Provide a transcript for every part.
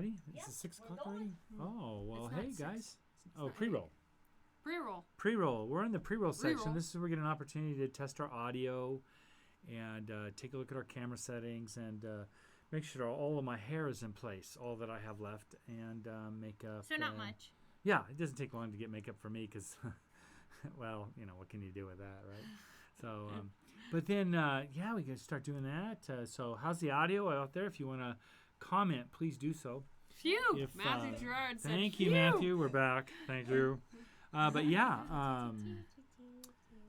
already? Is it 6 o'clock already? Oh, well, hey, guys. Oh, pre-roll. Pre-roll. We're in the pre-roll section. This is where we get an opportunity to test our audio and take a look at our camera settings and make sure all of my hair is in place, all that I have left, and makeup. So not much. Yeah, it doesn't take long to get makeup for me because, well, what can you do with that, right? So, but then, we can start doing that. So how's the audio out there? If you want to comment, please do so. Phew! Matthew Gerard said, thank you, Matthew. We're back. Thank you. But yeah,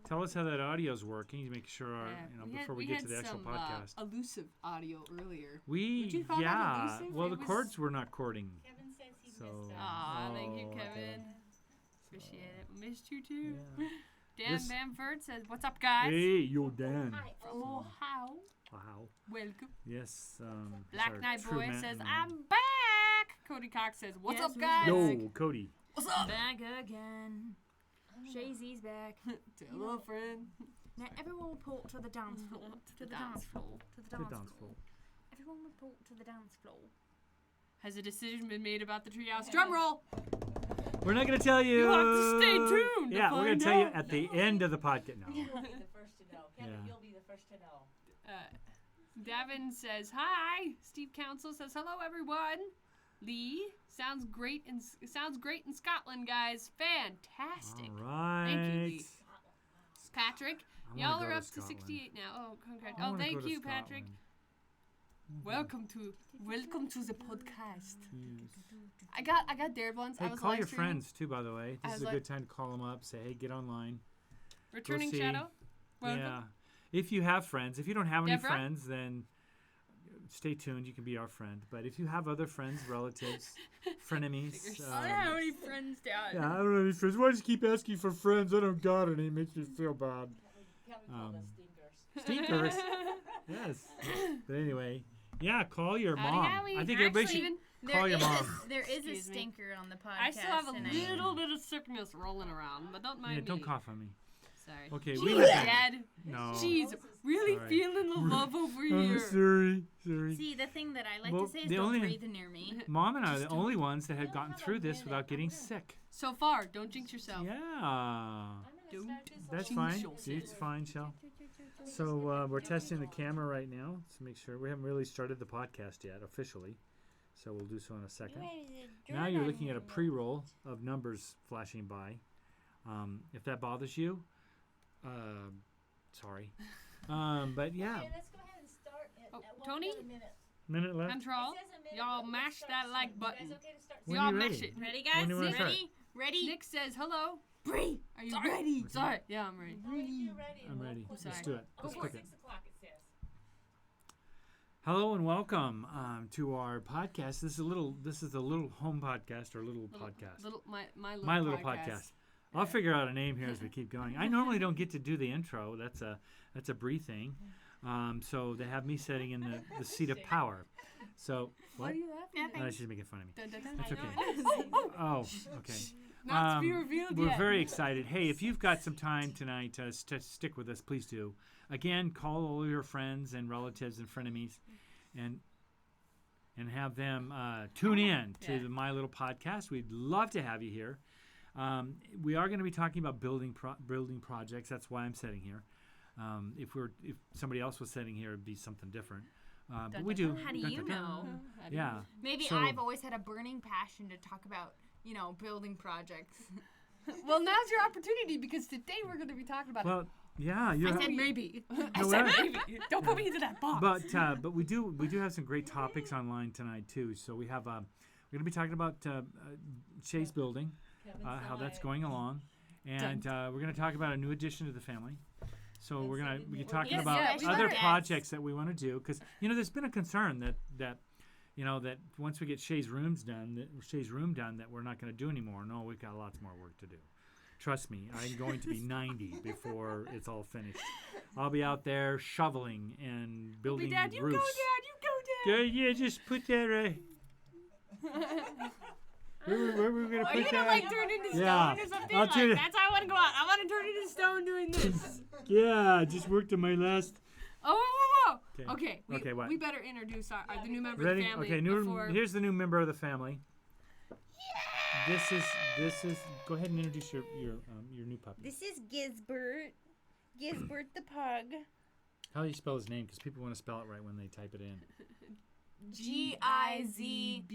tell us how that audio's working to make sure, before we get to the actual podcast. Elusive audio earlier. Would you call that elusive? Well, the cords were not cording. Kevin says he missed it. Aw, thank you, Kevin. Appreciate it. Missed you too. Yeah. Dan Bamford says, "What's up, guys?" Hey, yo, Dan. From Ohio. Wow. Welcome. Yes. Black Knight Boy says, "I'm back." Cody Cox says, "What's up, guys?" Yo, Cody. What's up? Back again. Shae's back. Tell a friend. Now everyone report to the dance floor. To the dance floor. To the dance floor. Everyone report to the dance floor. Has a decision been made about the treehouse? Drum roll. We're not going to tell you. You have to stay tuned. Yeah, we're going to tell you at the end of the podcast. No. You'll be the first to know. Kevin, you'll be the first to know. Davin says, "Hi." Steve Council says, "Hello, everyone." Lee, sounds great in Scotland, guys. Fantastic. All right. Thank you, Lee. Patrick, y'all are up to 68 now. Oh, congrats. Oh, thank you, Patrick. Welcome to the podcast. Yes. I got dared once. Hey, I was call live your streaming. friends too, by the way. This is a good time to call them up. Say, hey, get online. Returning Shadow. Welcome. Yeah. If you have friends, if you don't have any Deborah? friends, then stay tuned. You can be our friend. But if you have other friends, relatives, frenemies. I don't have any friends, Dad. Yeah, I don't have any friends. Why do you keep asking for friends? I don't got any. It makes me feel bad. Kevin called us stinkers. Stinkers. Yes. But anyway, yeah, call your Howdy, mom. howdy. I think everybody should call your mom. There is a Excuse me. stinker on the podcast. I still have a tonight. little bit of sickness rolling around, but don't mind Yeah, me. don't cough on me. Sorry. Okay, Jeez, we live in. Dad. No. Jeez, really Sorry. feeling the love over Oh, here. sorry. See, the thing that I like Well, to say is the don't only- breathe near me. Mom and I are the only ones that had gotten through this without getting sick. So far, don't jinx yourself. Yeah. I'm gonna start this That's over. fine. Shell. See, it's fine, Shell. So we're testing the camera right now to make sure. We haven't really started the podcast yet officially, so we'll do so in a second. Now you're looking at a pre-roll of numbers flashing by. If that bothers you, sorry. But yeah, Okay, let's go ahead and start at Oh, 1 Tony? minute. minute left. Control. It says a minute, Y'all but let's mash start that soon. like You button. guys okay to start When Y'all you mash ready? it. Ready, When guys? you wanna start? Ready? Nick says hello. Bree. Are you ready? Sorry. Yeah, I'm ready. Tell us you're ready. and I'm we'll ready. click Let's it. do it. Let's Okay, click it. 6 o'clock it says. Hello and welcome to our podcast. This is the little home podcast or little podcast. My Little podcast. I'll figure out a name here as we keep going. I normally don't get to do the intro. That's a Bree thing. So they have me sitting in the seat of power. So Why what? are you laughing? Oh, she's making fun of me. Dun, dun, dun. That's okay. Oh, Oh, okay. not to be revealed We're yet. very excited. Hey, if you've got some time tonight to stick with us, please do. Again, call all your friends and relatives and frenemies, and have them tune in to the My Little Podcast. We'd love to have you here. We are going to be talking about building projects. That's why I'm sitting here. If somebody else was sitting here, it'd be something different. But we do. How do you know? Yeah. Maybe So- I've always had a burning passion to talk about, building projects. Well, now's your opportunity because today we're going to be talking about it. Well, yeah. You I said maybe. I No, said we're- maybe. Don't put me into that box. But we do have some great topics online tonight too. So we have we're going to be talking about Shae's building, how that's going along, and we're going to talk about a new addition to the family. So we're going to be talking Yes, about yeah, we other are. projects that we want to do because there's been a concern that that once we get Shae's room done, that we're not going to do anymore. No, we've got lots more work to do. Trust me, I'm going to be 90 before it's all finished. I'll be out there shoveling and building Dad, you roofs. go, Dad. You go, Dad. Yeah, just put that right. Where we gonna Are put you gonna that? turn into stone Yeah, or something? I'll turn it- That's how I want to go out. I want to turn into stone doing this. Yeah, I just worked on my last. Oh, whoa, whoa, whoa. Okay. Okay, what? We better introduce the new member Ready? of the family. Okay, before... here's the new member of the family. This is. Go ahead and introduce your new puppy. This is Gizbert. Gizbert the pug. How do you spell his name? Because people want to spell it right when they type it in. Gizbert.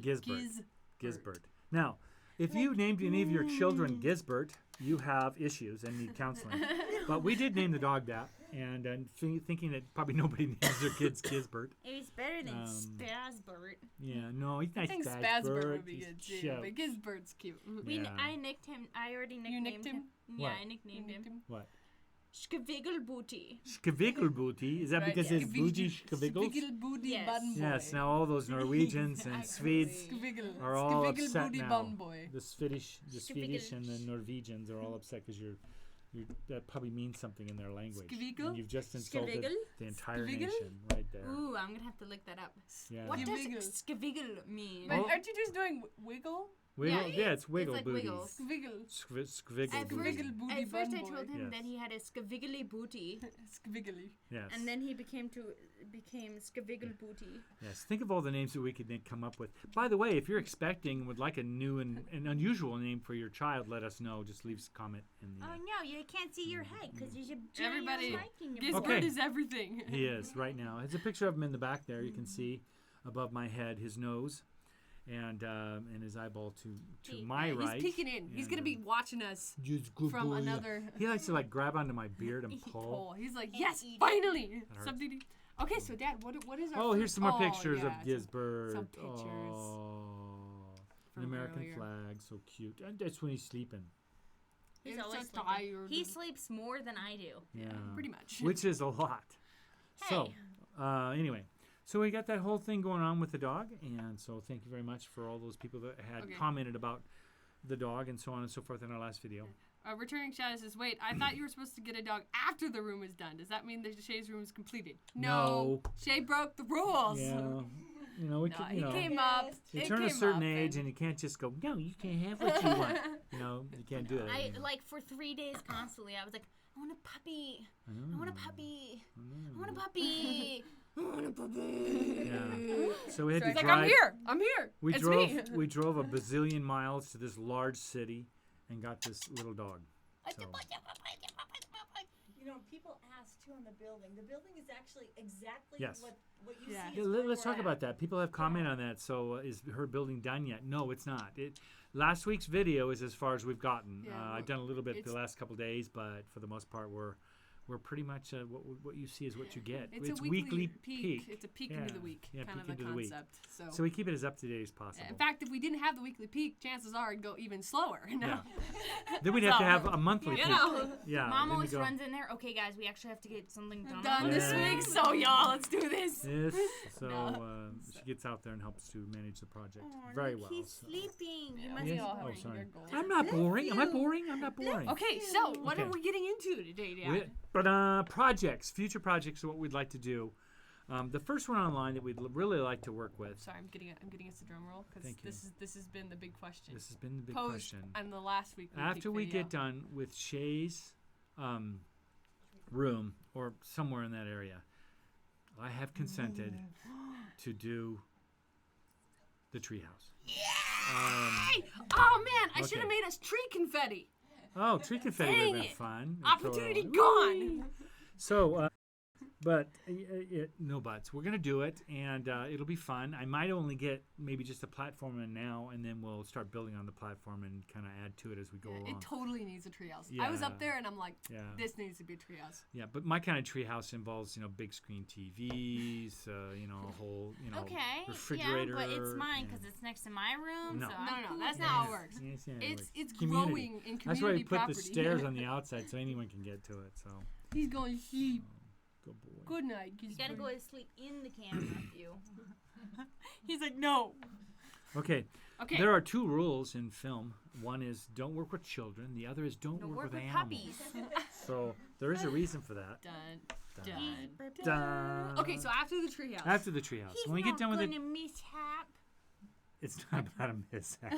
Gizbert. Gizbert. Now, if you named any of your children Gizbert, you have issues and need counseling. But we did name the dog that, and thinking that probably nobody names their kids Gizbert. It was better than Spazbert. Yeah, no, he's not I think Spazbert. Spazbert would be He's good too, cute. but Gizbert's cute. Yeah. I nicked him. I already nicknamed You nicked him? Yeah, What? I nicknamed him. What? Skavigglebooty. Skavigglebooty. Is that Right, because yeah. his booty skaviggles? Booty Yes. bun boy. Yes, now all those Norwegians and Swedes Skaviggle. are all Skaviggle upset booty now. bun boy. The Swedish and the Norwegians are all upset because that probably means something in their language. Skaviggle? And you've just insulted Skaviggle? the entire Skaviggle? nation right there. Ooh, I'm gonna have to look that up. Yeah. What Skaviggle. does skaviggle mean? But Oh. aren't you just doing wiggle? Wiggle, Yeah, yeah, it's wiggle like booties. wiggles. Skaviggle. Skaviggle At booty. Skaviggle booty At first, bun I told boy. him Yes. that he had a skaviggly booty, Skaviggle. Yes. and then he became skaviggle booty. Yes. Think of all the names that we could come up with. By the way, if you're expecting would like a new and an unusual name for your child, let us know. Just leave us a comment in the. Oh no, you can't see your head because there's a giant Everybody, mic in your Gizbert Okay. is everything. He is right now. It's a picture of him in the back there. You can see above my head his nose, and his eyeball to my Yeah, right. He's peeking in. He's gonna be watching us Just good from boy. another. He likes to like grab onto my beard and pull. hole. He's like, And yes, eat it. finally. hurts. Something. Okay, so Dad, what is our? Oh, here's some more first- pictures of yeah, Gizbert. some pictures Oh, an from American earlier. flag, so cute. And that's when he's sleeping. He's It's always just sleeping. tired. He sleeps more than I do. Yeah, pretty much. Which is a lot. So, Hey. anyway, so we got that whole thing going on with the dog, and so thank you very much for all those people that had Okay. commented about the dog and so on and so forth in our last video. Returning Shadow says, wait, I thought you were supposed to get a dog after the room is done. Does that mean that Shae's room is completed? No. Shae broke the rules. Yeah, you know, we No, could, he you know, came up. you it turn a came certain up age and you can't just go, no, you can't have what you want. You know, you can't do that. I anymore. like for 3 days constantly. I was like, I want a puppy. I want a puppy. I want a puppy. I want a puppy. Yeah. So we had He's to like, drive. I'm here. I'm here. We it's drove. me. We drove a bazillion miles to this large city and got this little dog. So, You know, people ask too on the building. The building is actually exactly Yes. what you Yeah. see. yeah, Is where let's we're talk at. about that. People have commented on that. So, is her building done yet? No, it's not. Last week's video is as far as we've gotten. Yeah, I've done a little bit the it's- last couple days, but for the most part, we're pretty much what you see is what you get. It's a weekly peek. It's a peek into the Yeah. week, Yeah, kind of peek the into the week. concept. So we keep it as up to date as possible. in fact, if we didn't have the weekly peek, chances are it'd go even slower. Yeah. Then we'd have to have a monthly You peek. know. Yeah. Mom then we always go, runs in there. Okay, guys, we actually have to get something done. Done this Yeah. week, so y'all, let's do this. Yes. So No. she gets out there and helps to manage the project Aw, very look, well. He's so. sleeping. You Yeah, must we Yes. all Oh, have sorry. your goals. I'm not boring. Am I you. boring? I'm not boring. Okay, so what Okay. are we getting into today, Dad? Projects, future projects are what we'd like to do. The first one online that we'd really like to work with. Sorry, I'm getting us a drum roll because Thank you. this has been the big question. This has been the big posed question. on the last week. After we get done with Shae's room or somewhere in that area, I have consented to do the treehouse. Hey! Oh man, I should okay. have made us tree confetti. Oh, tree confetti would Dang have been it. fun. Opportunity Whee! gone. So, but no buts. We're gonna do it, and it'll be fun. I might only get maybe just a platform in now, and then we'll start building on the platform and kind of add to it as we go along. It totally needs a treehouse. I was Yeah. up there and I'm like, Yeah. this needs to be a treehouse. Yeah, but my kind of treehouse involves, big screen TVs, a whole, Okay. refrigerator. Yeah, but it's mine and- because it's next to my room. No. So No, I'm no, cool that's with not how that. it works. Yes, yeah, It's community. growing in community That's why we put property. the stairs on the outside so anyone can get to it. So, He's going to sleep. good boy. Good night, Gizbert. You gotta go to sleep in the camera with you. He's like, no. Okay. Okay. There are two rules in film. One is don't work with children. The other is don't Don't work work with with animals. puppies. So there is a reason for that. Dun, Dun. dun. Dun. Okay, so after the treehouse. After the treehouse, He's when we get not done with it, gonna mishap. it's not about a mishap.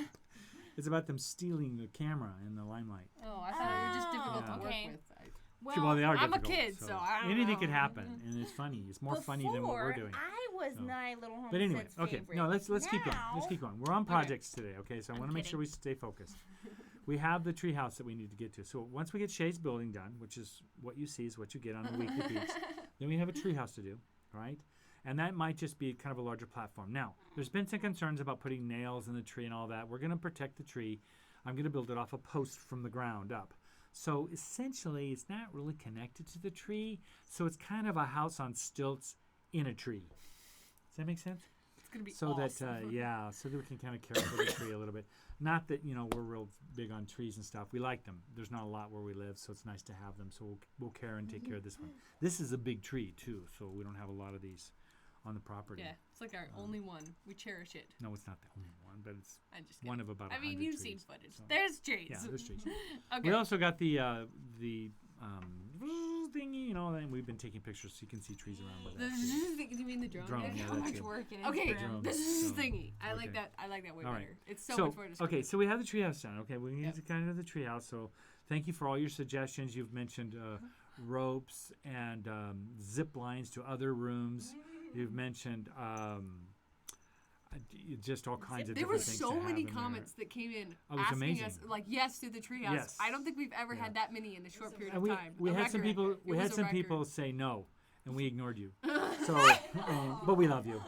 It's about them stealing the camera and the limelight. Oh, I thought it was just difficult to okay. work with. Well, they are I'm a difficult, kid, so I don't anything know. could happen, and it's funny. It's more funny than what we're doing. I was So. my little homestead's But anyway, okay. favorite. No, let's keep going. Let's Now- keep going. We're on projects today, okay? So I I'm want to make sure kidding. we stay focused. We have the treehouse that we need to get to. So once we get Shae's building done, which is what you see is what you get on the weekly feeds, then we have a treehouse to do, right? And that might just be kind of a larger platform. Now, there's been some concerns about putting nails in the tree and all that. We're going to protect the tree. I'm going to build it off a post from the ground up. So essentially, it's not really connected to the tree. So it's kind of a house on stilts in a tree. Does that make sense? It's gonna be So awesome. that so that we can kind of care for the tree a little bit. Not that we're real big on trees and stuff. We like them. There's not a lot where we live, so it's nice to have them. So we'll care and take care of this one. This is a big tree too, so we don't have a lot of these on the property. Yeah, it's like our only one. We cherish it. No, it's not the only one, but it's I'm just kidding. one of about. I mean, 100 you've seen trees, footage. so. There's trees. Yeah, there's trees. Okay. We also got the thingy, and we've been taking pictures so you can see trees around with The that. too. thing, you mean the drone? Drone, Okay. yeah, How that's much it. work it is Okay, for him. Drone. this is So, thingy. I like okay. that. I like that way All right. better. It's so much more descriptive. Okay, so we have the treehouse done. Okay, we need Yep. to kind of the treehouse. So thank you for all your suggestions. You've mentioned ropes and zip lines to other rooms. You've mentioned just all kinds of There were different things. so to have many in there. comments that came in Oh, it was asking amazing. us, like, yes to the treehouse. Yes. I don't think we've ever Yeah. had that many in a short period And of time. we A had some record. people. It We was had a some record. people say no, and we ignored you. So, but we love you.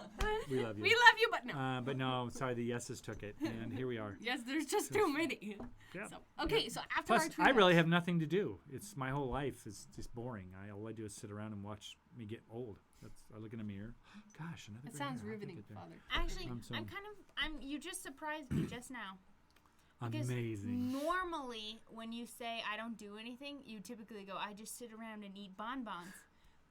We love you. We love you, but no. But no, sorry, the yeses took it, and here we are. Yes, there's just too many. Yeah. So, okay, so after our Plus, treehouse. I really have nothing to do. It's my whole life is just boring. All I do is sit around and watch me get old. I look in a mirror. Gosh, another. That gray sounds hair. How did I riveting, get there? Father. Actually, I'm so- you just surprised me just now. Because Amazing. normally, when you say I don't do anything, you typically go, I just sit around and eat bonbons.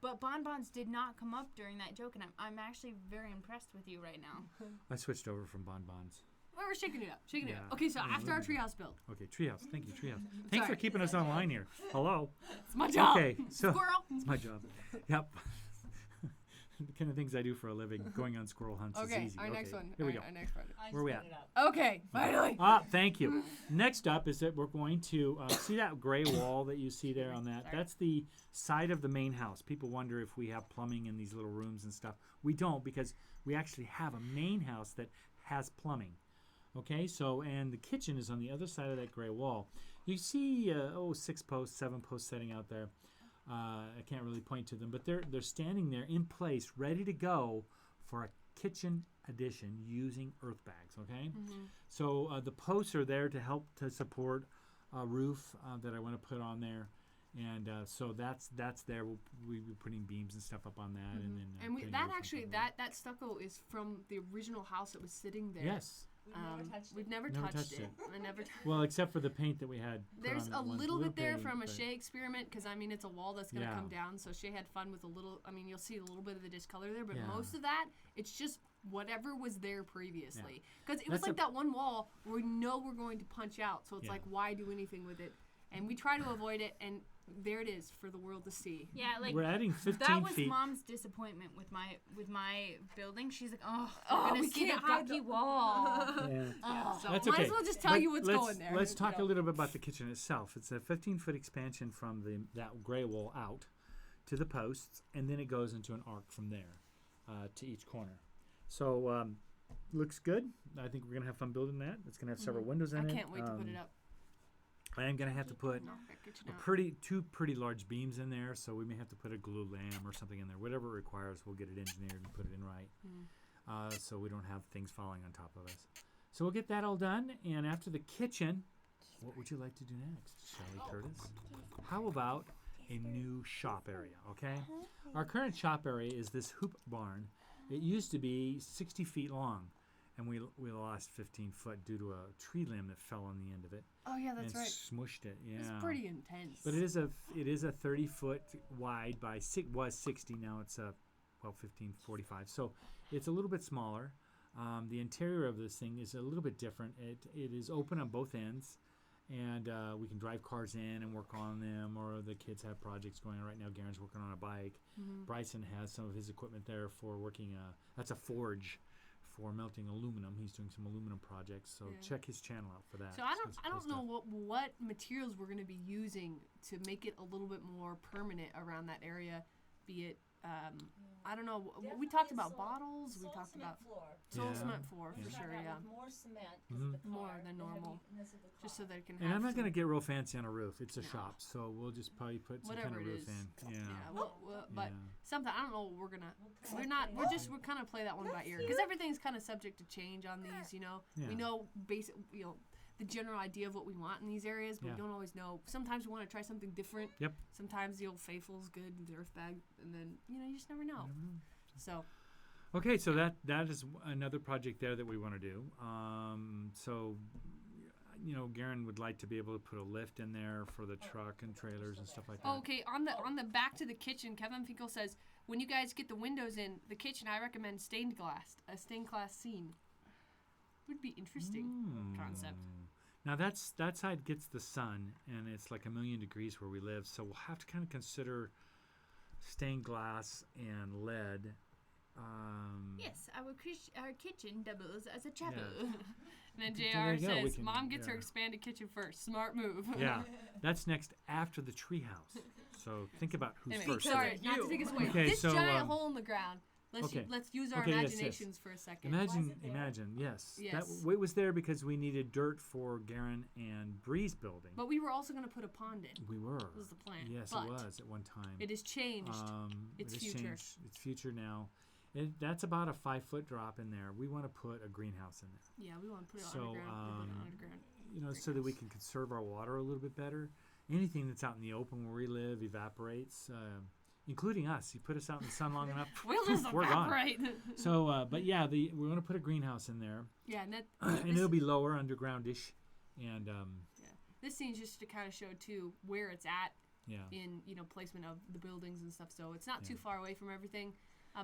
But bonbons did not come up during that joke, and I'm actually very impressed with you right now. I switched over from bonbons. Well, we're shaking it up. Shaking it Yeah. up. Okay, so Yeah, after our really. treehouse build. Okay, treehouse. Thank you, treehouse. Thanks for Sorry. keeping us online here. Hello. It's my job. Okay, so Squirrel. it's my job. Yep. The kind of things I do for a living, going on squirrel hunts is Okay, easy. our next one. Here we go. Our next project. I Where we sped at? it up. Okay, finally. Thank you. Next up is that we're going to see that gray wall that you see there on that. Sorry. That's the side of the main house. People wonder if we have plumbing in these little rooms and stuff. We don't, because we actually have a main house that has plumbing. Okay, so, and the kitchen is on the other side of that gray wall. You see 6 posts, 7 posts setting out there. I can't really point to them, but they're standing there in place, ready to go for a kitchen addition using Earthbags. Okay, so the posts are there to help to support a roof that I want to put on there, and so that's there. We'll be putting beams and stuff up on that, and then And putting that roof on actually, top of that stucco is from the original house that was sitting there. Yes. We've never Never touched touched it. it. I never. Well, except for the paint that we had. put There's on a that one. little bit there paint, from a but- Shae experiment, because I mean it's a wall that's gonna Yeah. come down. So Shae had fun with a little. I mean, you'll see a little bit of the discolor there, but Yeah. most of that, it's just whatever was there previously. Because it was That's like that one wall where we know we're going to punch out. So it's Yeah. like, why do anything with it? And we try to avoid it, and there it is for the world to see. Yeah, like We're adding 15 that was feet. Mom's disappointment with my building. She's like, oh, Oh, we're gonna we see the can't hide funky wall. Yeah. So That's might okay. as well just tell But you what's going there. Let's talk you know. a little bit about the kitchen itself. It's a 15-foot expansion from that gray wall out to the posts, and then it goes into an arc from there to each corner. So looks good. I think we're gonna have fun building that. It's gonna have several windows in I it. can't wait to put it up. I am gonna have to put Knock that kitchen out. two pretty large beams in there, so we may have to put a glue lamb or something in there. Whatever it requires, we'll get it engineered and put it in right, so we don't have things falling on top of us. So we'll get that all done, and after the kitchen, what would you like to do next, Shae Curtis? How about a new shop area? Okay, our current shop area is this hoop barn. It used to be 60 feet long, and we lost 15 foot due to a tree limb that fell on the end of it. Oh yeah, that's and right. smushed it. Yeah, It's pretty intense. but it is a 30-foot wide by was 60. Now it's 1545. So it's a little bit smaller. The interior of this thing is a little bit different. It is open on both ends, and we can drive cars in and work on them, or the kids have projects going on right now. Garen's working on a bike. Bryson has some of his equipment there for working. That's a forge for melting aluminum. He's doing some aluminum projects, so Yeah. check his channel out for that. So He's got some I cool don't know stuff. what materials we're going to be using to make it a little bit more permanent around that area, be it I don't know. We talked about bottles. We talked about soul Yeah. cement floor Yeah. for sure. Yeah, More cement, Mhm. more than normal, just so that it can. And have I'm not going to some- get real fancy on a roof. It's a No. shop, so we'll just probably put some Whatever kind of it roof is. in. Yeah. Yeah, but Yeah. something I don't know what we're gonna. We're not. We're kind of play that one by ear because everything's kind of subject to change on these. You know, Yeah. we know basic. You know, the general idea of what we want in these areas, but Yeah. we don't always know. Sometimes we want to try something different. Yep. Sometimes the old faithful's good, the Earthbag, and then you just never know. So Okay, so that is another project there that we want to do. So, Garen would like to be able to put a lift in there for the truck and trailers and stuff like that. okay, on the back to the kitchen, Kevin Finkel says when you guys get the windows in the kitchen, I recommend stained glass, a stained glass scene. Would be interesting concept. Now that side gets the sun, and it's like 1,000,000 degrees where we live, so we'll have to kind of consider stained glass and lead. Yes, our kitchen doubles as a chapel. Yeah. And then There JR you go, we says, can- Mom gets her yeah. expanded kitchen first. Smart move. Yeah, that's next after the treehouse. So think about who's Anyway, first. sorry, not to take us away. Okay, This so, giant hole in the ground. Let's use our Okay, yes, yes. imaginations for a second. Imagine, yes. Yes. It was there because we needed dirt for Garen and Bree's building. But we were also going to put a pond in. We were. Was the plan. Yes, but it was at one time. It has changed. It's it has future. changed. It's future now. That's about a 5-foot drop in there. We want to put a greenhouse in there. Yeah, we want to put it So, underground. so that we can conserve our water a little bit better. Anything that's out in the open where we live evaporates, including us. You put us out in the sun long enough, We'll just we're gone. evaporate. So, but yeah, we're going to put a greenhouse in there, Yeah, and that, and it'll be lower, undergroundish, and this scene's just to kind of show too where it's at yeah. in placement of the buildings and stuff. So it's not Yeah. too far away from everything,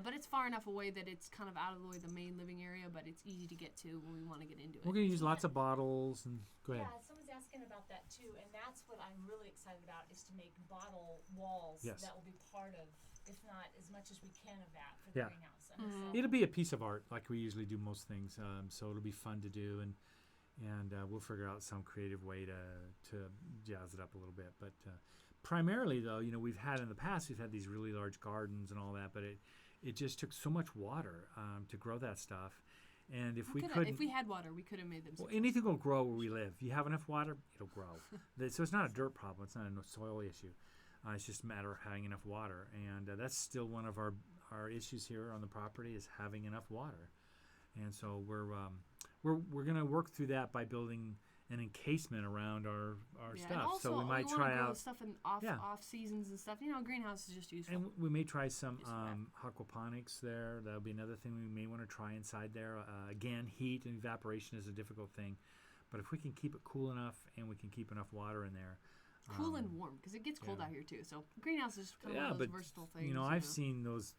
but it's far enough away that it's kind of out of the way of the main living area, but it's easy to get to when we want to get into it. We're going to use lots of bottles and go ahead. Yeah, someone's asking about that too, and that's what I'm really excited about is to make bottle walls Yes. that will be part of, if not as much as we can of that for the Yeah. greenhouse. I'm excited. It'll be a piece of art like we usually do most things, so it'll be fun to do, and we'll figure out some creative way to jazz it up a little bit. But primarily, though, we've had in the past, we've had these really large gardens and all that, but it just took so much water to grow that stuff. And if we couldn't, if we had water, we could have made them. well, successful. anything will grow where we live. If you have enough water, it'll grow. So it's not a dirt problem. It's not a soil issue. It's just a matter of having enough water. And that's still one of our issues here on the property is having enough water. And so we're going to work through that by building an encasement around our Yeah, stuff. and also, So we might wanna try grow out. stuff in Yeah. off seasons and stuff. Greenhouse is just useful. And we may try some Just wrap. aquaponics there. That'll be another thing we may want to try inside there. Again, heat and evaporation is a difficult thing. But if we can keep it cool enough and we can keep enough water in there. Cool and warm because it gets cold yeah. out here too. So greenhouse is kind of Yeah, one of those but versatile things. I've seen those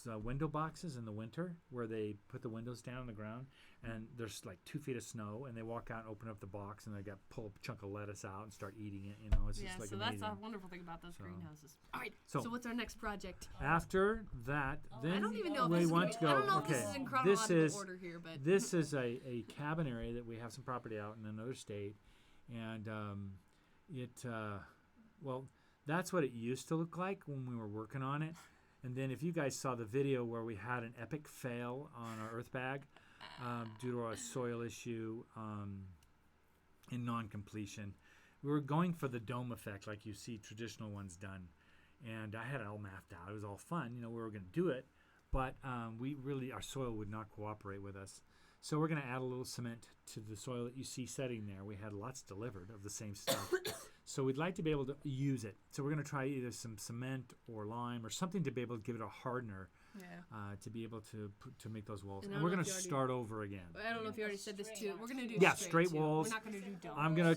window boxes in the winter where they put the windows down on the ground and there's like 2 feet of snow and they walk out and open up the box and they pull a chunk of lettuce out and start eating it. It's Yeah, just like so amazing. that's a wonderful thing about those So- greenhouses. All right, So- so what's our next project? After that, then I don't even know if we this is want to go. I don't know if okay, this is in chronological this is order here, but this is a cabin area that we have some property out in another state, and well, that's what it used to look like when we were working on it. And then if you guys saw the video where we had an epic fail on our Earthbag due to a soil issue in non-completion, we were going for the dome effect like you see traditional ones done. And I had it all mapped out. It was all fun. We were going to do it, but our soil would not cooperate with us. So we're going to add a little cement to the soil that you see setting there. We had lots delivered of the same stuff. So we'd like to be able to use it. So we're going to try either some cement or lime or something to be able to give it a hardener to be able to make those walls. And I And don't we're know going if to you start over again. I don't know if you already said this too. We're gonna do straight too. walls. We're not gonna do dome. I'm gonna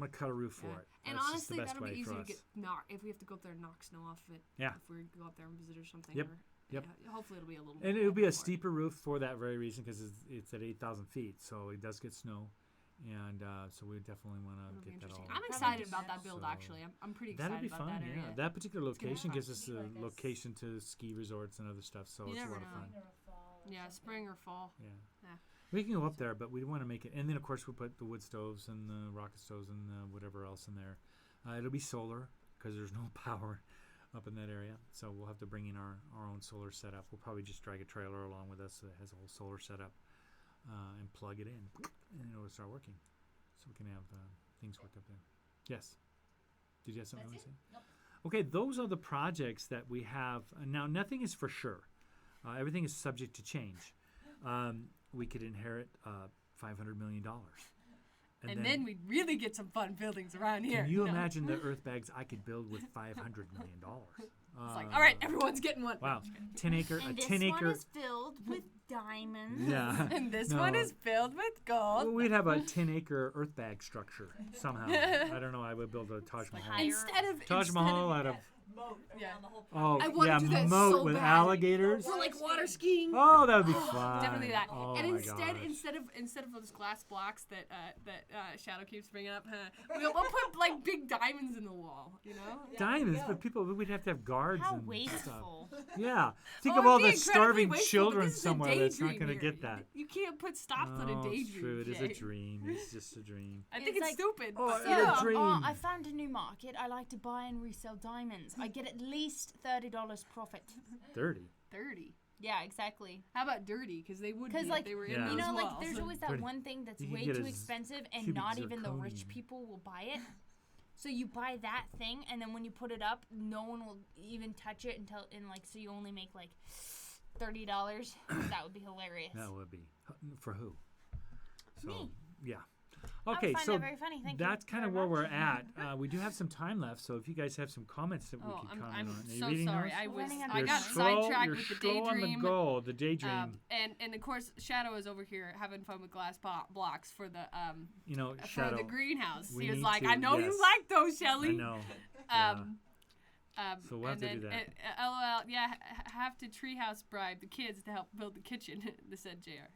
cut a roof for Yeah. it. And That's just honestly, the best that'll be way for easier to us. get if we have to go up there and knock snow off of it. Yeah. If we go up there and visit or something. Yep. Or, Yep. Yeah, hopefully it'll be a little. And more it'll be a for it. steeper roof for that very reason because it's at 8,000 feet, so it does get snow, and so we definitely want It'll to be get that all. interesting. I'm Probably excited do about that that build. So Actually, I'm pretty That'd excited be about fun, that area. yeah. That particular gonna be location fun. gives us Be a like this. location to ski resorts and other stuff, so You it's a never lot of know. fun. Spring or a fall Yeah, spring or fall. Yeah. Yeah. We can go up there, but we want to make it. And then, of course, we'll put the wood stoves and the rocket stoves and whatever else in there. It'll be solar because there's no power up in that area. So we'll have to bring in our own solar setup. We'll probably just drag a trailer along with us that has a whole solar setup and plug it in. And it'll start working. So we can have things worked up there. Yes? Did you have something to say? Nope. Okay, those are the projects that we have. Now, nothing is for sure. Everything is subject to change. We could inherit $500 million. And then we'd really get some fun buildings around here. Can you imagine the Earthbags I could build with $500 million? It's like, all right, everyone's getting one. Wow, 10 acre, And a this 10 one acre. is filled with diamonds. Yeah. And this No. one is filled with gold. We'd have a 10 acre Earthbag structure somehow. I don't know. I would build a Taj Mahal. higher- Taj Mahal out of Moat around Yeah. the whole oh I wanna yeah, do that moat so with bad. alligators. For like water skiing. Oh, that would be fun. Definitely that. Oh And my instead, gosh. instead of those glass blocks that Shadow keeps bringing up, we'll put like big diamonds in the wall. You know. Diamonds, go. but people we'd have to have guards How and wasteful. stuff. Yeah, think Oh, of all it'd the be incredibly starving wasteful, but children this is a somewhere that's not daydream going to here. get that. You can't put stops on a Oh, daydream. it's true. It is Jay. a dream. It's just a dream. I think It's it's like- stupid. Oh, but in a yeah. dream. I found a new market. I like to buy and resell diamonds. I get at least $30 profit. 30. 30. Yeah, exactly. How about dirty? Because they would be 'Cause, if like, they were Yeah. in You those know, like walls. there's always that Pretty- one thing that's you can way get too a expensive and cubic not even the rich zirconium. people will buy it. So you buy that thing, and then when you put it up, no one will even touch it until so you only make like $30. That would be hilarious. That would be for who? So, Me. Yeah. I would Okay, find so that very funny. Thank you that's kind of very where much. we're at. We do have some time left, so if you guys have some comments that we Oh, could I'm comment on. Are you so reading sorry. those? I We're was running out of I You're got time. sidetracked you're with the slow on the daydream. goal, the daydream. And of course Shadow is over here having fun with glass blocks for the You know, for Shadow. the greenhouse. we He was need like, to- I know yes. you like those, I Shelly. know. So we'll have and to do then, that. LOL, yeah, have to treehouse bribe the kids to help build the kitchen. This said JR.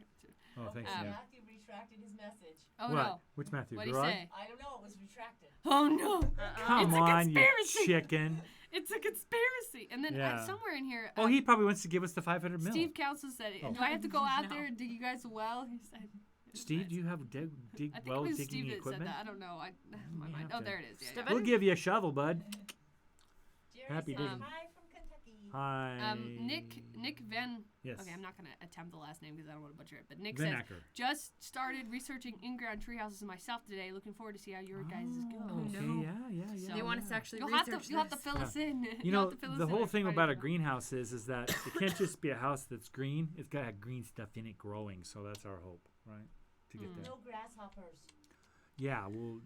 Oh, thanks, Um, yeah. Matthew retracted his message. Oh What? no. Which Matthew? What'd he Gerard? say? I don't know. It was retracted. Oh no. Come It's a on, you conspiracy. chicken. It's a conspiracy. And then Yeah. somewhere in here. Oh, he probably wants to give us the 500 mil. Steve Council said, Oh. "Do I have to go out No. there and dig you guys a well?" He said. Steve, do you have I think it well was digging Steve that said equipment? that. I don't know. My You mind. have Oh, to. there it is. Yeah, Step yeah. We'll give you a shovel, bud. Jerry Happy says, digging. hi from Kentucky. Hi. Nick Van. Yes. Okay, I'm not gonna attempt the last name because I don't want to butcher it. But Nick Venacker. says, just started researching in-ground treehouses myself today. Looking forward to see how your guys' is Oh, going. okay, no. yeah. So- They want us to actually You'll research have to this. fill us in. You You'll know, have to fill us the in. whole I thing probably about a don't know. greenhouse is that it can't just be a house that's green. It's got to have green stuff in it growing. So that's our hope, right? To get there. No grasshoppers. Yeah, well,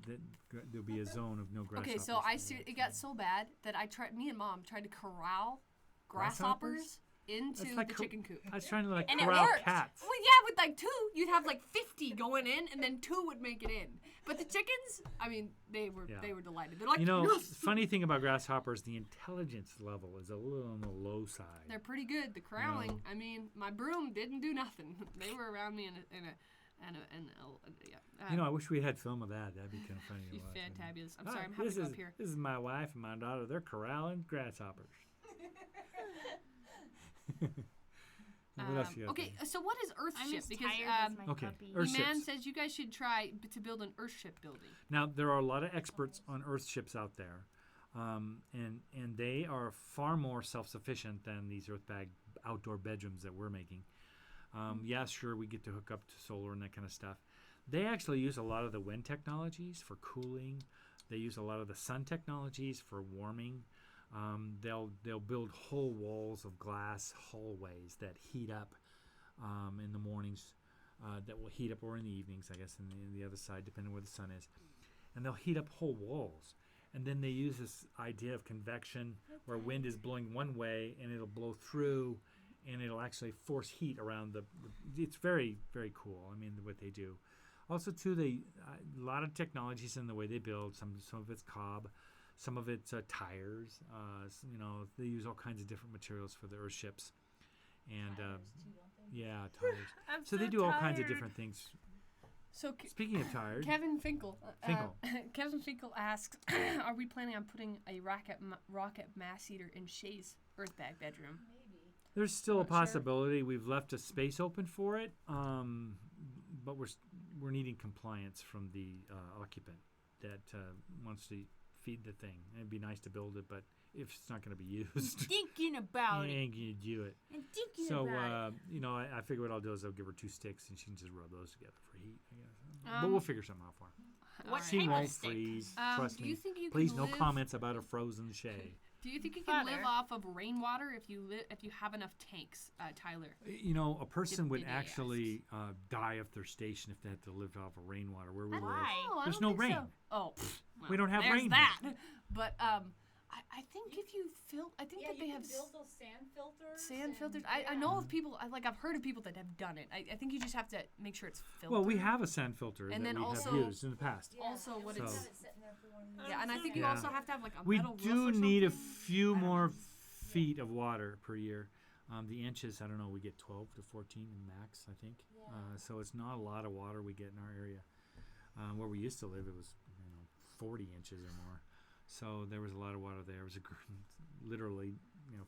there'll be a zone of no grasshoppers. Okay, so it got so bad that me and Mom tried to corral grasshoppers into That's like the cor- chicken coop. I was trying to like And it corral worked. cats. Well, yeah, with like 2, you'd have like 50 going in, and then 2 would make it in. But the chickens, I mean, they were delighted. They're like, You know, "Yes!" funny thing about grasshoppers, the intelligence level is a little on the low side. They're pretty good. The corralling, I mean, my broom didn't do nothing. They were around me You know, I wish we had film of that. That'd be kind of funny to watch. wouldn't it? fantabulous. I'm All sorry, right, I'm having this to go is up here. this is my wife and my daughter. They're corralling grasshoppers. What else you got Okay, there? so what is I'm Earthship? as Because tired as my okay, puppy. Earth- man Earthships. says you guys should try to build an Earthship building. Now there are a lot of experts on Earthships out there, and they are far more self-sufficient than these Earthbag outdoor bedrooms that we're making. Yeah, sure, we get to hook up to solar and that kind of stuff. They actually use a lot of the wind technologies for cooling. They use a lot of the sun technologies for warming. They'll build whole walls of glass hallways that heat up in the mornings, that will heat up, or in the evenings, I guess, in the other side, depending where the sun is. And they'll heat up whole walls. And then they use this idea of convection, where wind is blowing one way and it'll blow through, and it'll actually force heat around it's very, very cool. I mean, what they do. Also, too, a lot of technologies in the way they build. Some of it's cob, some of it's tires. You know, they use all kinds of different materials for the Earthships. And Tires too, don't they? yeah, tires. I'm So they do all kinds of different things. So Speaking of tires, Kevin Finkel. Finkel. Kevin Finkel asks, "Are we planning on putting a rocket mass eater in Shae's Earthbag bedroom?" Maybe. There's still a Not sure. possibility. We've left a space open for it, but we're needing compliance from the occupant that wants to feed the thing. It'd be nice to build it, but if it's not going to be used, Thinking about you it. ain't gonna do it. And thinking So about it. I figure what I'll do is I'll give her 2 sticks and she can just rub those together for heat. I guess. But we'll figure something out for her. What She type of won't stick? freeze. Trust do me. you think you Please, can no live, comments about a frozen Shae. Do you think you can live Father. off of rainwater if you have enough tanks, Tyler? A person would Did they actually die of thirstation if they had to live off of rainwater where we live. Why? I There's don't no think so. rain. Oh, We don't have there's rain that. here. But I think if you fill, I think Yeah, that they you have can build those sand filters. sand and- filters. yeah. I know of people. I've heard of people that have done it. I think you just have to make sure it's filtered. Well, we have a sand filter And that then we also- have used in the past. Yeah, also and what we it's- have it sitting there for one of Yeah, and I think you Yeah. also have to have like a We metal roof do or need a something. few I don't more know. feet of water per year. The inches, I don't know, we get 12 to 14 in max, I think. Yeah. So it's not a lot of water we get in our area. Where we used to live, it was 40 inches or more. So there was a lot of water there. It was literally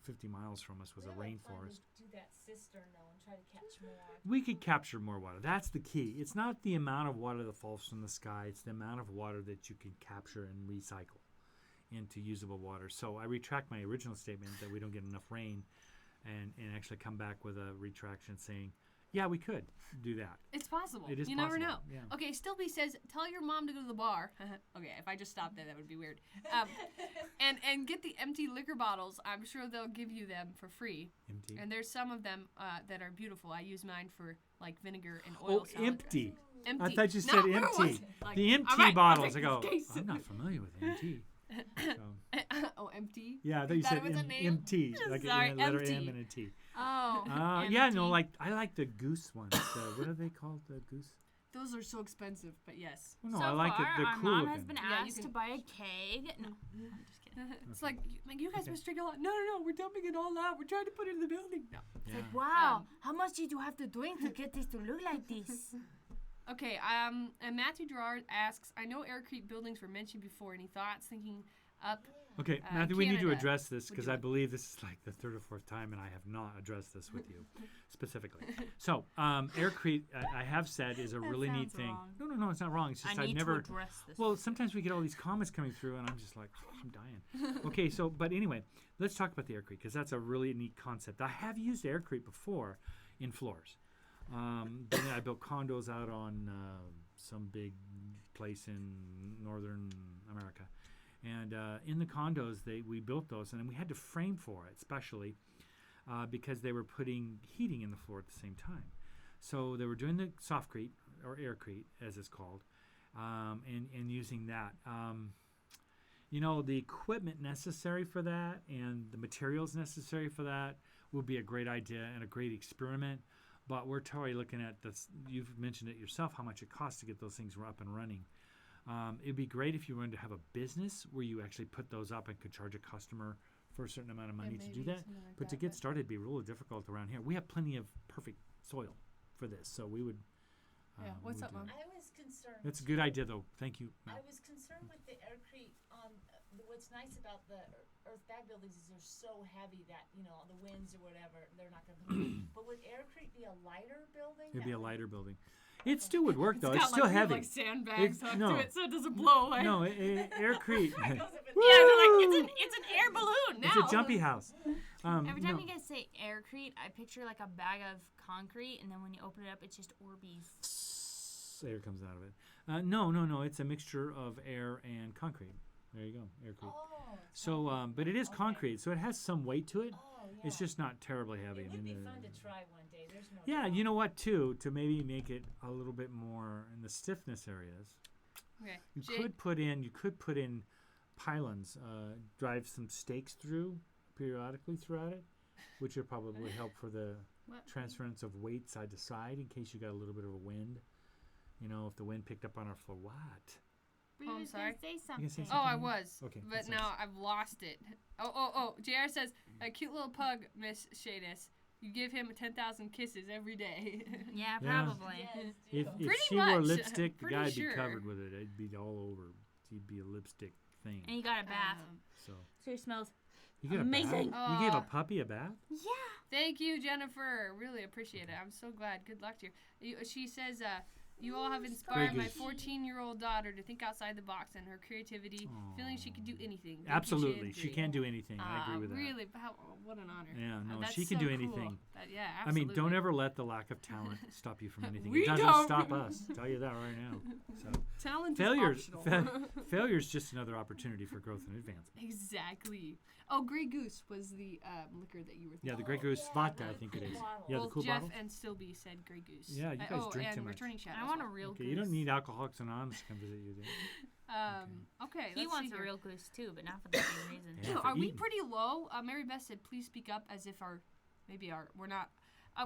50 miles from us was a Really fun rainforest. to do that cistern though and try to catch more. We could capture more water. That's the key. It's not the amount of water that falls from the sky. It's the amount of water that you can capture and recycle into usable water. So I retract my original statement that we don't get enough rain and actually come back with a retraction saying, yeah, we could do that. It's possible. It is You never know. possible, yeah. Okay, Stillby says, tell your mom to go to the bar. Okay, if I just stopped there, that would be weird. And get the empty liquor bottles. I'm sure they'll give you them for free. Empty. And there's some of them that are beautiful. I use mine for like vinegar and oil. Oh, salad empty. dressing. Empty. I thought you Not said little empty. ones. Like, The empty all right, I'll bottles. I take go, this case. I'm not familiar with empty. So, Oh, empty? yeah, I thought you Thought said it was a name? MT, like Sorry, a letter empty. M and a T. Oh. Yeah, no, empty. I like the goose ones. What are they called? The goose? Those are so expensive, but yes. Well, no, So I like far, the our cool mom looking. has been Yeah, you asked can- to buy a keg. No, I'm just kidding. It's like you guys must drink a lot. No, we're dumping it all out. We're trying to put it in the building. No. Yeah. Like, wow, how much did you have to drink to get this to look like this? Okay, and Matthew Gerard asks, I know Aircrete buildings were mentioned before. Any thoughts thinking up? Okay, Matthew, we need to Canada address this would because do I it. believe this is like the 3rd or 4th time, and I have not addressed this with you specifically. So, Aircrete, I have said, is a really neat sounds thing. wrong. No, it's not wrong. It's just I I've need never. to address this. Well, sometimes we get all these comments coming through, and I'm just like, I'm dying. Okay, so, but anyway, let's talk about the Aircrete because that's a really neat concept. I have used Aircrete before in floors. Then I built condos out on some big place in northern America. And in the condos, we built those, and then we had to frame for it, especially because they were putting heating in the floor at the same time. So they were doing the softcrete, or Aircrete, as it's called, and using that. The equipment necessary for that and the materials necessary for that would be a great idea and a great experiment. But we're totally looking at this. You've mentioned it yourself, how much it costs to get those things up and running. It'd be great if you wanted to have a business where you actually put those up and could charge a customer for a certain amount of money to do that. But to get started, it'd be really difficult around here. We have plenty of perfect soil for this, so we would. Yeah, we what's would up, do Mom? that. I was concerned. That's a good idea, though. Thank you. I Mel. was concerned with the Aircrete on what's nice about the Earthbag buildings is they're so heavy that the winds or whatever they're not going to. But would Aircrete be a lighter building? It'd be a That would- lighter building. It still would work, though. It's got, still like, heavy. Like sandbags hooked no. to it so it doesn't blow away. No, Aircrete. Yeah, they're like, it's an air balloon now. It's a jumpy house. Every time no. you guys say Aircrete, I picture like a bag of concrete, and then when you open it up, it's just Orbeez. Air comes out of it. No. It's a mixture of air and concrete. There you go, Aircrete. Oh, So, but it is Okay. concrete, so it has some weight to it. Oh, yeah. It's just not terribly heavy. It I would mean, be fun to try one day. There's no. yeah, doubt. you know what, too, to maybe make it a little bit more in the stiffness areas. Okay. You Jay- could put in pylons, drive some stakes through periodically throughout it, which would probably help for the What? transference of weight side to side in case you got a little bit of a wind. If the wind picked up on our floor, what? But Oh, you I'm was sorry. gonna say say something. something? Oh, I was. Okay, But that's now I've lost it. Oh. JR says, a cute little pug, Miss Shae. You give him 10,000 kisses every day. Yeah, Yeah. probably. Yes, If do. Pretty she wore much, lipstick, the pretty guy'd sure. be covered with it. It'd be all over. He'd be a lipstick thing. And you got a bath, Um, So so it smells. You get Amazing. a bath? You gave a puppy a bath? Yeah. Thank you, Jennifer. Really appreciate it. I'm so glad. Good luck to you. She says, you all have inspired my 14-year-old daughter to think outside the box and her creativity, feeling she could do anything. Thank you, Absolutely. Shae She and can Bree. do anything. I agree with that. Really, what an honor. Yeah, no, That's she can so do cool. anything. Yeah, I mean, absolutely. don't ever let the lack of talent stop you from anything. We It doesn't don't. stop us. I'll tell you that right now. So Talent failure's is optional. failure's just another opportunity for growth and advancement. Exactly. Oh, Grey Goose was the liquor that you were thinking. Yeah, the Grey Goose vodka, I think it is. Yeah, the Both cool Jeff bottle. and Stillby said Grey Goose. Yeah, you guys drink and too much. Returning Shadow. I want a real Okay, goose. you don't need Alcoholics Anonymous to come visit you. Then. Okay. He let's wants see a here. real goose too, but not for the same reason. Yeah, for Are we eating. pretty low? Mary Beth said, "Please speak up," as if we're not.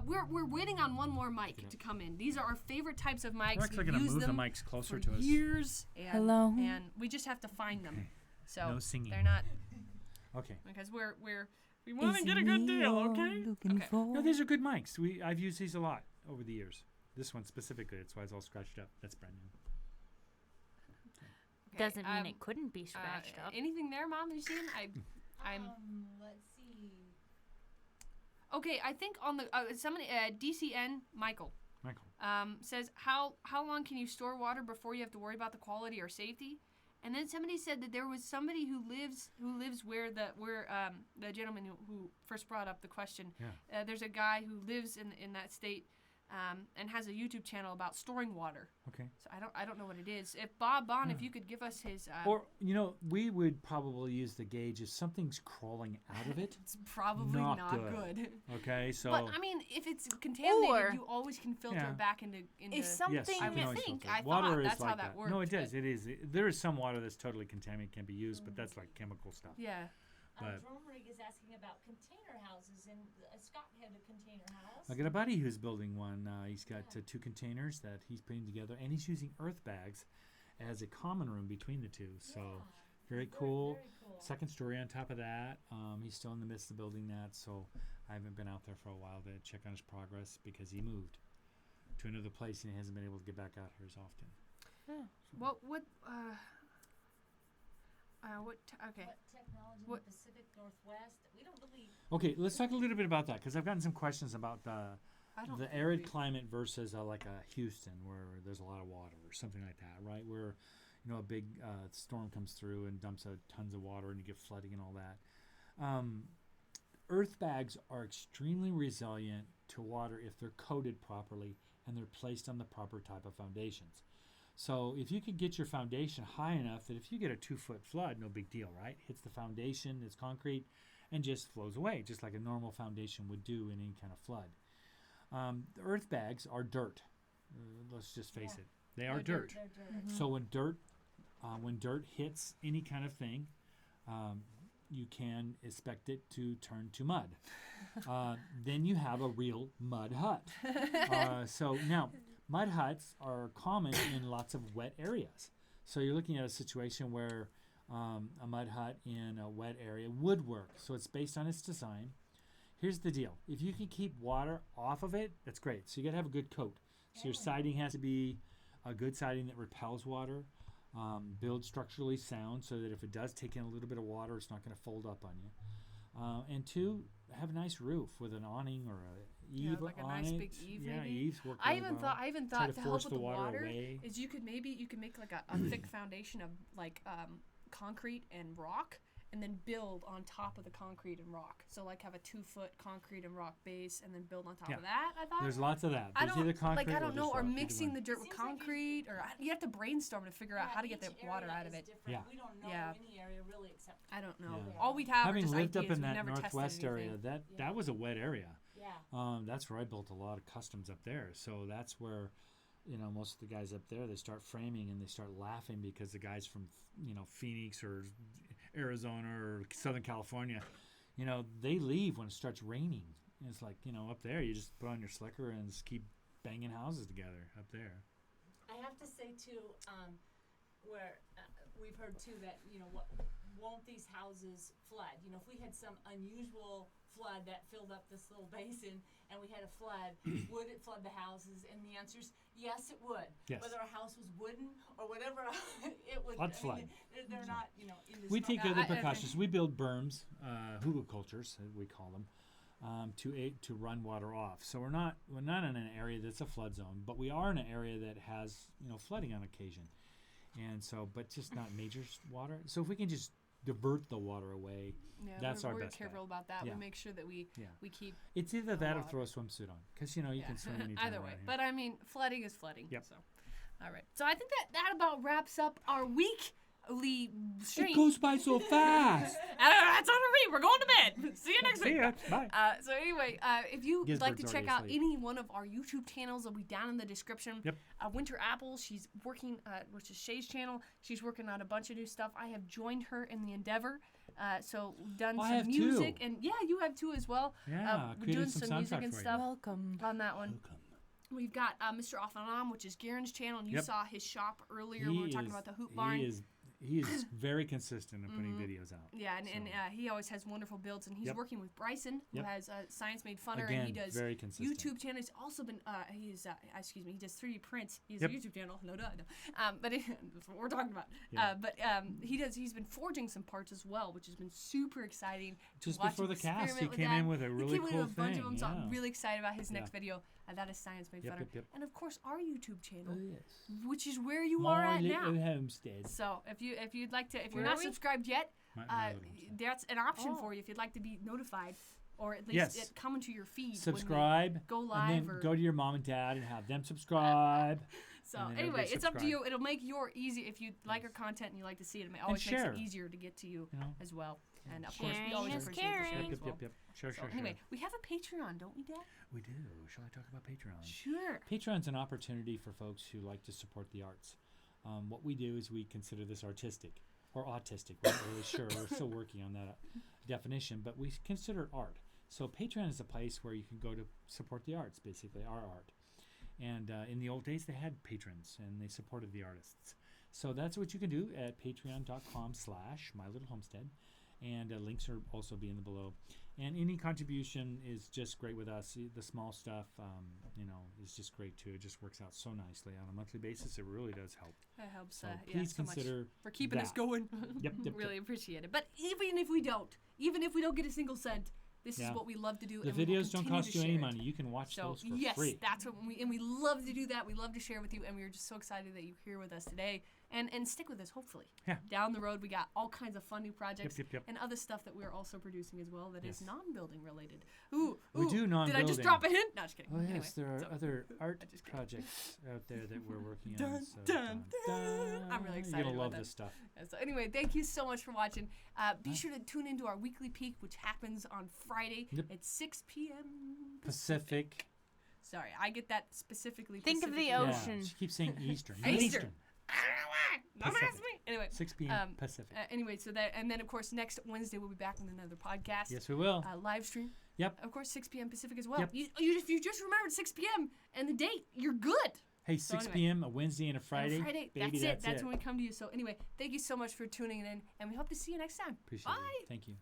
We're waiting on one more mic to come in. These are our favorite types of mics. We're actually We've going to used move the them mics closer for to us. years. And, Hello. And we just have to find them. Okay. So No singing. they're not Okay. because we want to get a good deal. Okay. Okay. No, these are good mics. I've used these a lot over the years. This one specifically, that's why it's all scratched up. That's brand new. Doesn't mean it couldn't be scratched up. Anything there, Mom? You seen? I'm. Let's see. Okay, I think on the somebody DCN Michael Michael. says how long can you store water before you have to worry about the quality or safety? And then somebody said that there was somebody who lives where the gentleman who first brought up the question. Yeah. There's a guy who lives in that state and has a YouTube channel about storing water. Okay. So I don't know what it is. If Bob Bond, if you could give us his. Or, we would probably use the gauge if something's crawling out of it. It's probably not good. Okay, so. But I mean, if it's contaminated, Or- you always can filter Yeah. it back into. If something, Yes, you I can would always think. filter it. I Water thought is that's like how that worked. No, it does. but- It is. There is some water that's totally contaminated, can be used, but that's like chemical stuff. Yeah. But- Drone Rig is asking about container houses, and Scott had a container house. I got a buddy who's building one. He's got 2 containers that he's putting together, and he's using Earthbags as a common room between the two. So very cool. Very cool. Second story on top of that. He's still in the midst of building that, so I haven't been out there for a while to check on his progress because he moved to another place and he hasn't been able to get back out here as often. Okay. What technology What- in the Pacific Northwest? We don't really. Okay, let's talk a little bit about that because I've gotten some questions about I don't the think arid we- climate versus like a Houston where there's a lot of water or something like that, right? Where a big storm comes through and dumps out tons of water and you get flooding and all that. Earthbags are extremely resilient to water if they're coated properly and they're placed on the proper type of foundations. So if you could get your foundation high enough that if you get a 2-foot flood, no big deal, right? Hits the foundation, it's concrete, and just flows away, just like a normal foundation would do in any kind of flood. The Earthbags are dirt. Let's just face it. They are dirt. They're dirt. So when dirt hits any kind of thing, you can expect it to turn to mud. Then you have a real mud hut. So now, mud huts are common in lots of wet areas. So you're looking at a situation where a mud hut in a wet area would work. So it's based on its design. Here's the deal. If you can keep water off of it, that's great. So you got to have a good coat. So your siding has to be a good siding that repels water. Build structurally sound so that if it does take in a little bit of water, it's not going to fold up on you. And 2, have a nice roof with an awning or a eave like a on nice it. big eave, Yeah, maybe. eaves work I really even well. thought to to help force with the the water water away. is you could make like a thick foundation of like concrete and rock, and then build on top of the concrete and rock. So like have a 2-foot concrete and rock base, and then build on top Yeah. of that. I thought. There's lots of that. I There's don't either concrete I don't know, just or rock, either mixing one. the dirt with Seems like concrete, or you have to brainstorm to figure out how to get the each water area out of is it. different. Yeah. We don't know Yeah. any area really except. I don't know. Yeah. All we'd have Having are just lived ideas. up in We that never northwest tested area, anything. that was a wet area. Yeah. That's where I built a lot of customs up there. So that's where, most of the guys up there, they start framing and they start laughing because the guys from, Phoenix or Arizona or Southern California, they leave when it starts raining. And it's like, up there, you just put on your slicker and just keep banging houses together up there. I have to say too, where we've heard too that, won't these houses flood? If we had some unusual flood that filled up this little basin and we had a flood, would it flood the houses? And the answer is yes, it would. Yes. Whether our house was wooden or whatever, it would. Flood. They're not, We take Yeah, other I- precautions. We build berms, hugelkultures, we call them, to run water off. So we're not in an area that's a flood zone, but we are in an area that has flooding on occasion, and so but just not major water. So if we can just divert the water away, Yeah, that's we're our best careful bet. about that. Yeah. We make sure that we Yeah. keep It's either the that or water. throw a swimsuit on, because you can swim anytime either around way. here. But I mean, flooding is flooding. Yep. So, all right. So I think that about wraps up our weekly stream. It goes by so fast. That's on a read. We're going to bed. See you next See week. ya. Bye. So anyway, if you'd like to Gizbert's check already out asleep. any one of our YouTube channels, they'll be down in the description. Yep. Winter Apple, she's working, which is Shae's channel. She's working on a bunch of new stuff. I have joined her in the endeavor. So we've done I some have music, too. and yeah, you have too as well. Yeah, we're created doing some some music soundtrack and for you. stuff Welcome. on that one. Welcome. We've got Mr. Off and On, which is Garen's channel, and you Yep. saw his shop earlier when we were talking about the hoop barn. He is very consistent in putting videos out. Yeah, and So- he always has wonderful builds, and he's Yep. working with Bryson, who Yep. has Science Made Funner, Again, and he does very consistent. YouTube channel. He's also been he does 3D prints. He has Yep. a YouTube channel. No duh. But that's what we're talking about. Yeah. He's been forging some parts as well, which has been super exciting. to Just watch before him the cast, experiment he with came that. in with a really He came in cool with a bunch of thing. them, so I'm Yeah. really excited about his next Yeah. video. That is Science Made Funner, Yep. and of course our YouTube channel, yes. which is where you are My at little now. homestead. So if you'd like to, if Where you're are not we? subscribed yet, My little homestead. that's an option Oh. for you if you'd like to be notified, or at least Yes. it come to your feed. Subscribe. When we go And live, then or go to your mom and dad and have them subscribe. so. and then Anyway, everybody it's up to subscribe. you. It'll make your easy if you like our content and you like to see it. It always makes share. it easier to get to you You know? as well. And of course, we Sharing always is appreciate the caring. sharing Yep, as well. yep. Sure, So sure, anyway, sure. we have a Patreon, don't we, Dad? We do. Shall I talk about Patreon? Sure. Patreon's an opportunity for folks who like to support the arts. What we do is we consider this artistic or autistic. We're not really sure. We're still working on that definition, but we consider it art. So Patreon is a place where you can go to support the arts, basically our art. And in the old days, they had patrons and they supported the artists. So that's what you can do at patreon.com/mylittlehomestead. And links are also being below. And any contribution is just great with us. The small stuff, is just great too. It just works out so nicely on a monthly basis. It really does help. That helps. So Yeah, please so much consider for keeping us that. going. Yep. Really appreciate it. But even if we don't get a single cent, this is what we love to do. The and we will videos don't continue cost to you any share it. money. You can watch So those for yes, free. that's what we love to do that. We love to share with you, and we're just so excited that you're here with us today, and stick with us. Hopefully, Yeah. Down the road, we got all kinds of fun new projects Yep. and other stuff that we're also producing as well that is Yes. non-building related. Ooh, We do Did I just non-building. drop a hint? No, just kidding. Oh yes, Anyway, there are so- other art just kidding. projects out there that we're working Dun, on. So dun, dun. I'm really excited You're gonna about love that. this stuff. So anyway, thank you so much for watching. Be sure to tune into our weekly peak, which happens on Friday Yep. at 6 p.m. Pacific. Sorry, I get that specifically. Think of the Pacific. ocean. She keeps saying Eastern. Eastern. I don't know why. Don't ask Pacific. me. Anyway, 6 p.m. Pacific. Anyway, so that, and then of course next Wednesday we'll be back with another podcast. Yes, we will. Live stream. Yep. Of course, 6 p.m. Pacific as well. Yep. If you just remembered 6 p.m. and the date, you're good. Hey, So 6 anyway. p.m. a Wednesday and a Friday. And Friday. Baby, That's it. That's it. when we come to you. So anyway, thank you so much for tuning in, and we hope to see you next time. Appreciate Bye. it. Thank you.